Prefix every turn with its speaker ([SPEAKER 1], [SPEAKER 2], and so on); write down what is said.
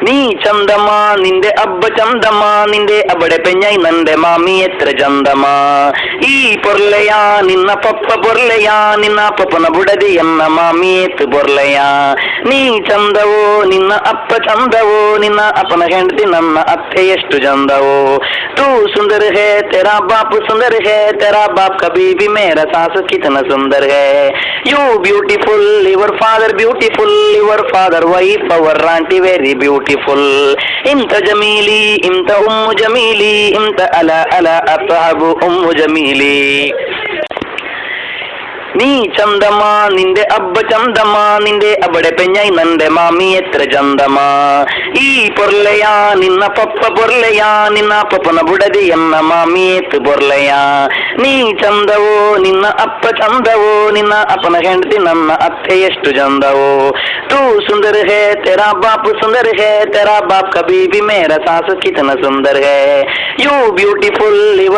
[SPEAKER 1] ನೀ ಚಂದಮ ನಿಂದೆ ಅಬ್ಬ ಚಂದಮ ನಿಂದೆ ಅಬಡೆ ಪೆಂಜೈ ನಂದೆ ಮಾಮಿ ಎತ್ರ ಚಂದಮ ಈ ಪೊರ್ಲೆಯ ನಿನ್ನ ಪಪ್ಪ ಪೊರ್ಲೆಯ ನಿನ್ನ ಪಪ್ಪನ ಬುಡದಿ ಎನ್ನ ಮಾಮಿ ಎತ್ತು ಪೊರ್ಲೆಯ ನೀ ಚಂದವೋ ನಿನ್ನ ಅಪ್ಪ ಚಂದವೋ ನಿನ್ನ ಅಪ್ಪನ ಹೆಂಡತಿ ನನ್ನ ಅತ್ತೆ ಎಷ್ಟು ಚಂದವೋ ತೂ ಸುಂದರ ಹೇ ತೆರಾ ಬಾಪ್ ಸುಂದರ ಹೇ ತೆರಾ ಬಾಪ್ ಕಬಿ भी मेरा सास कितना सुंदर है you beautiful your father beautiful your father wife our auntie very beautiful इंत जमीली इंत उम्मु जमीली इंत अला अला असहाबु उम्मु जमीली ನೀ ಚಂದಮ ನಿಂದೆ ಅಬ್ಬ ಚಂದಮ ನಿಂದೆ ಅಬಡೆ ಪೆಂಜೈ ನಂದೆ ಮಾಮಿ ಎತ್ರ ಚಂದಮ ಈ ಪೊರ್ಲೆಯ ನಿನ್ನ ಪಪ್ಪ ಪೊರ್ಲೆಯ ನಿನ್ನ ಪಪ್ಪನ ಬುಡದಿ ಎನ್ನ ಮಾಮಿ ಎತ್ತು ಪೊರ್ಲೆಯ ನೀ ಚಂದವೋ ನಿನ್ನ ಅಪ್ಪ ಚಂದವೋ ನಿನ್ನ ಅಪ್ಪನ ಹೆಂಡತಿ ನನ್ನ ಅತ್ತೆ ಎಷ್ಟು ಚಂದವೋ ತೂ ಸುಂದರ ಹೇ ತೆರಾ ಬಾಪ್ ಸುಂದರ ಹೇ ತೆರಾ ಬಾಪ್ ಕಬಿ भी मेरा सास कितना सुंदर है यू ब्यूटीफुल